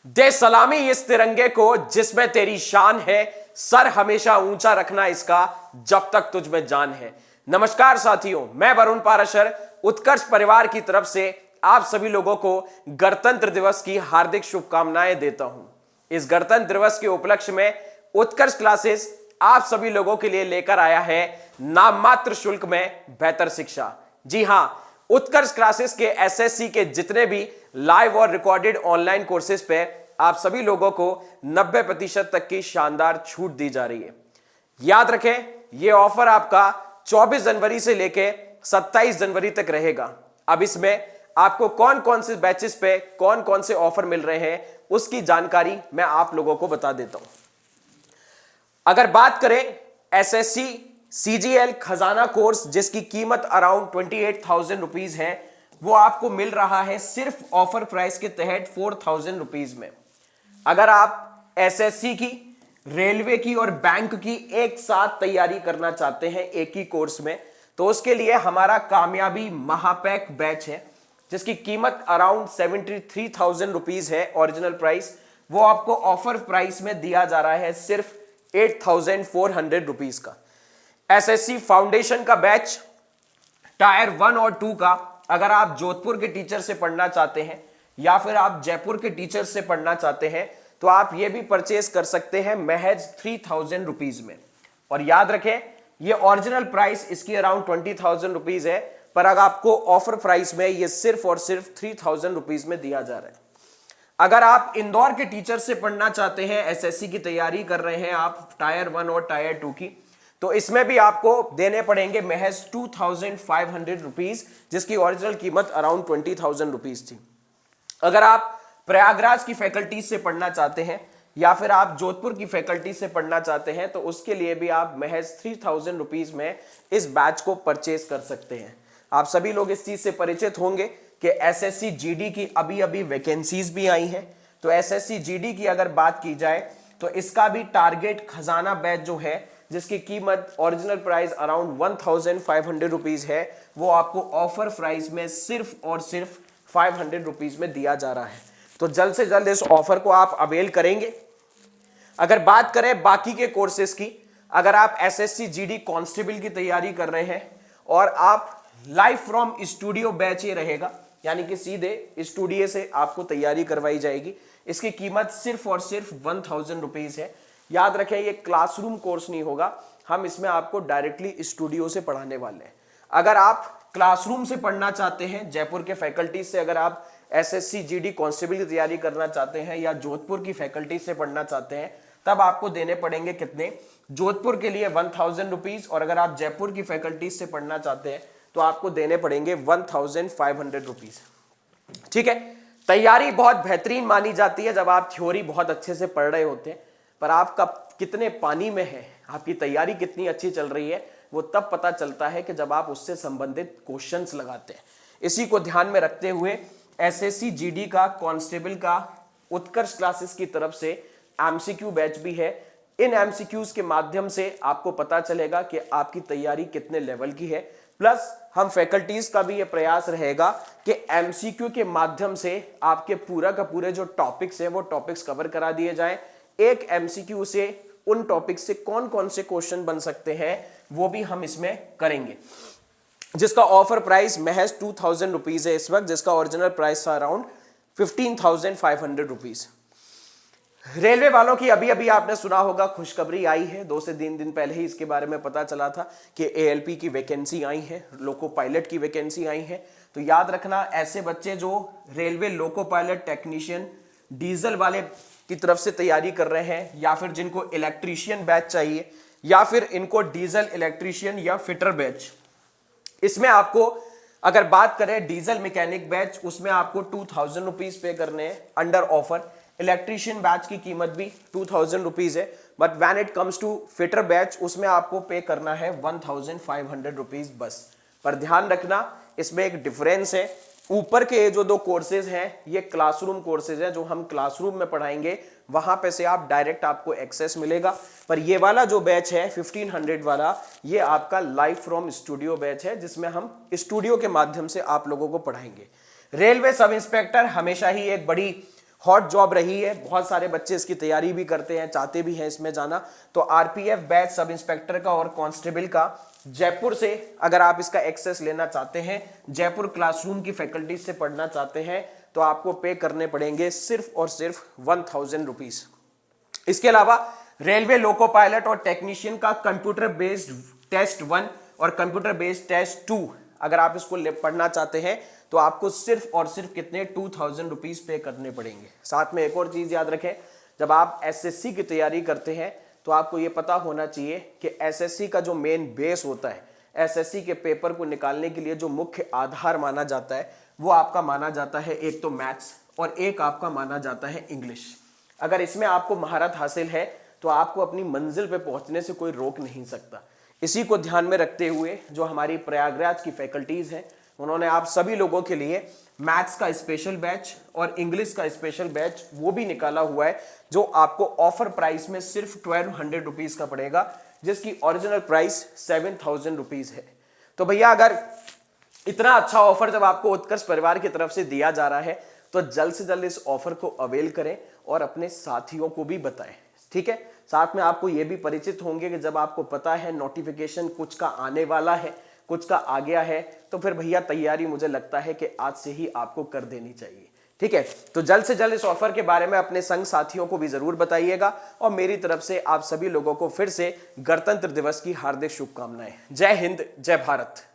दे सलामी इस तिरंगे को जिसमें तेरी शान है, सर हमेशा ऊंचा रखना इसका जब तक तुझ में जान है। नमस्कार साथियों, मैं वरुण पाराशर उत्कर्ष परिवार की तरफ से आप सभी लोगों को गणतंत्र दिवस की हार्दिक शुभकामनाएं देता हूं। इस गणतंत्र दिवस के उपलक्ष्य में उत्कर्ष क्लासेस आप सभी लोगों के लिए लेकर आया है नाम मात्र शुल्क में बेहतर शिक्षा। जी हां, उत्कर्ष क्लासेस के एसएससी के जितने भी लाइव और रिकॉर्डेड ऑनलाइन कोर्सेज पे आप सभी लोगों को 90% तक की शानदार छूट दी जा रही है। याद रखें, यह ऑफर आपका 24 जनवरी से लेके 27 जनवरी तक रहेगा। अब इसमें आपको कौन कौन से बैचेस पे कौन कौन से ऑफर मिल रहे हैं उसकी जानकारी मैं आप लोगों को बता देता हूं। अगर बात करें एसएससी सीजीएल खजाना कोर्स जिसकी कीमत अराउंड 28,000 रुपीज है, वो आपको मिल रहा है सिर्फ ऑफर प्राइस के तहत 4,000 रुपीज में। अगर आप एसएससी की, रेलवे की और बैंक की एक साथ तैयारी करना चाहते हैं एक ही कोर्स में, तो उसके लिए हमारा कामयाबी महापैक बैच है जिसकी कीमत अराउंड 73,000 रुपीज है ओरिजिनल प्राइस, वो आपको ऑफर प्राइस में दिया जा रहा है सिर्फ 8,400 रुपीज का। एसएससी फाउंडेशन का बैच टायर 1 और 2 का अगर आप जोधपुर के टीचर से पढ़ना चाहते हैं या फिर आप जयपुर के टीचर से पढ़ना चाहते हैं तो आप ये भी परचेज कर सकते हैं महज 3,000 रुपीज में। और याद रखें, ये ओरिजिनल प्राइस इसकी अराउंड 20,000 रुपीज है, पर अगर आपको ऑफर प्राइस में ये सिर्फ और सिर्फ 3,000 रुपीज में दिया जा रहा है। अगर आप इंदौर के टीचर से पढ़ना चाहते हैं, एसएससी की तैयारी कर रहे हैं आप टायर 1 और टायर 2 की, तो इसमें भी आपको देने पड़ेंगे महज 2,500 रुपीज जिसकी ओरिजिनल कीमत अराउंड 20,000 रुपीज थी। अगर आप प्रयागराज की फैकल्टी से पढ़ना चाहते हैं या फिर आप जोधपुर की फैकल्टी से पढ़ना चाहते हैं तो उसके लिए भी आप महज 3,000 रुपीज में इस बैच को परचेज कर सकते हैं। आप सभी लोग इस चीज से परिचित होंगे कि एसएससी जीडी की अभी अभी वैकेंसीज भी आई हैं। तो एसएससी जीडी की अगर बात की जाए तो इसका भी टारगेट खजाना बैच जो है जिसकी कीमत ओरिजिनल प्राइस अराउंड 1,500 रुपीज है, वो आपको ऑफर प्राइस में सिर्फ और सिर्फ 500 रुपीज में दिया जा रहा है। तो जल्द से जल्द इस ऑफर को आप अवेल करेंगे। अगर बात करें बाकी के कोर्सेज की, अगर आप एसएससी जीडी कांस्टेबल की तैयारी कर रहे हैं और आप लाइव फ्रॉम स्टूडियो बैच ये रहेगा, यानी कि सीधे स्टूडियो से आपको तैयारी करवाई जाएगी, इसकी कीमत सिर्फ और सिर्फ 1,000 रुपीज है। याद रखें, ये क्लासरूम कोर्स नहीं होगा, हम इसमें आपको डायरेक्टली स्टूडियो से पढ़ाने वाले हैं। अगर आप क्लासरूम से पढ़ना चाहते हैं, जयपुर के फैकल्टी से अगर आप एसएससी जीडी कांस्टेबल की तैयारी करना चाहते हैं या जोधपुर की फैकल्टी से पढ़ना चाहते हैं, तब आपको देने पड़ेंगे कितने? जोधपुर के लिए 1,000 रुपीज, और अगर आप जयपुर की फैकल्टी से पढ़ना चाहते हैं तो आपको देने पड़ेंगे 1,500 रुपीज। ठीक है, तैयारी बहुत बेहतरीन मानी जाती है जब आप थ्योरी बहुत अच्छे से पढ़ रहे होते हैं, पर आपका कितने पानी में है, आपकी तैयारी कितनी अच्छी चल रही है, वो तब पता चलता है कि जब आप उससे संबंधित क्वेश्चंस लगाते हैं। इसी को ध्यान में रखते हुए एसएससी जीडी का कांस्टेबल का उत्कर्ष क्लासेस की तरफ से एमसीक्यू बैच भी है। इन एमसीक्यूज के माध्यम से आपको पता चलेगा कि आपकी तैयारी कितने लेवल की है। प्लस हम फैकल्टीज का भी ये प्रयास रहेगा कि एमसीक्यू के माध्यम से आपके पूरा का पूरे जो टॉपिक्स हैं वो टॉपिक्स कवर करा दिए जाएं। एक एमसीक्यू से उन टॉपिक्स से कौन कौन से क्वेश्चन बन सकते हैं वो भी हम इसमें करेंगे, जिसका ऑफर प्राइस महज 2,000 रुपीज है इस वक्त, जिसका ओरिजिनल प्राइस था अराउंड 15,500 रुपीज। रेलवे वालों की अभी अभी आपने सुना होगा खुशखबरी आई है, 2 से 3 दिन पहले ही इसके बारे में पता चला था कि एएलपी की वैकेंसी आई है, लोको पायलट की वैकेंसी आई है। तो याद रखना, ऐसे बच्चे जो railway loco pilot technician diesel वाले की तरफ से तैयारी कर रहे हैं या फिर जिनको इलेक्ट्रीशियन बैच चाहिए या फिर इनको डीजल इलेक्ट्रीशियन या फिटर बैच, इसमें आपको अगर बात करें डीजल मैकेनिक बैच, उसमें आपको 2,000 रुपीज पे करने हैं अंडर ऑफर। इलेक्ट्रीशियन बैच की कीमत भी 2,000 रुपीज है, but when it comes to fitter batch उसमें आपको पे करना है 1,500 रुपीज बस। पर ध्यान रखना, इसमें एक डिफरेंस है। ऊपर के जो 2 कोर्सेज हैं ये क्लासरूम कोर्सेज हैं, जो हम क्लासरूम में पढ़ाएंगे, वहां पे से आप डायरेक्ट आपको एक्सेस मिलेगा। पर ये वाला जो बैच है 1,500 वाला, ये आपका लाइव फ्रॉम स्टूडियो बैच है जिसमें हम स्टूडियो के माध्यम से आप लोगों को पढ़ाएंगे। रेलवे सब इंस्पेक्टर हमेशा ही एक बड़ी हॉट जॉब रही है, बहुत सारे बच्चे इसकी तैयारी भी करते हैं, चाहते भी हैं इसमें जाना। तो आरपीएफ बैच सब इंस्पेक्टर का और कांस्टेबल का जयपुर से अगर आप इसका एक्सेस लेना चाहते हैं, जयपुर क्लासरूम की फैकल्टी से पढ़ना चाहते हैं, तो आपको पे करने पड़ेंगे सिर्फ और सिर्फ 1000 रुपीज। इसके अलावा रेलवे लोको पायलट और टेक्नीशियन का कंप्यूटर बेस्ड टेस्ट 1 और कंप्यूटर बेस्ड टेस्ट 2 अगर आप इसको पढ़ना चाहते हैं तो आपको सिर्फ और सिर्फ कितने 2000 रुपीज पे करने पड़ेंगे। साथ में एक और चीज याद रखें, जब आप एसएससी की तैयारी करते हैं तो आपको यह पता होना चाहिए कि एसएससी का जो मेन बेस होता है, एसएससी के पेपर को निकालने के लिए जो मुख्य आधार माना जाता है वो आपका माना जाता है एक तो मैथ्स और एक आपका माना जाता है इंग्लिश। अगर इसमें आपको महारत हासिल है तो आपको अपनी मंजिल पे पहुंचने से कोई रोक नहीं सकता। इसी को ध्यान में रखते हुए जो हमारी प्रयागराज की फैकल्टीज हैं उन्होंने आप सभी लोगों के लिए मैथ्स का स्पेशल बैच और इंग्लिश का स्पेशल बैच वो भी निकाला हुआ है, जो आपको ऑफर प्राइस में सिर्फ 1200 रुपीज का पड़ेगा, जिसकी ओरिजिनल प्राइस 7000 रुपीज है। तो भैया अगर इतना अच्छा ऑफर जब आपको उत्कर्ष परिवार की तरफ से दिया जा रहा है तो जल्द से जल्द इस ऑफर को अवेल करें और अपने साथियों को भी बताएं, ठीक है। साथ में आपको यह भी परिचित होंगे कि जब आपको पता है नोटिफिकेशन कुछ का आने वाला है, कुछ का आ गया है, तो फिर भैया तैयारी मुझे लगता है कि आज से ही आपको कर देनी चाहिए, ठीक है। तो जल्द से जल्द इस ऑफर के बारे में अपने संग साथियों को भी जरूर बताइएगा और मेरी तरफ से आप सभी लोगों को फिर से गणतंत्र दिवस की हार्दिक शुभकामनाएं। जय हिंद, जय भारत।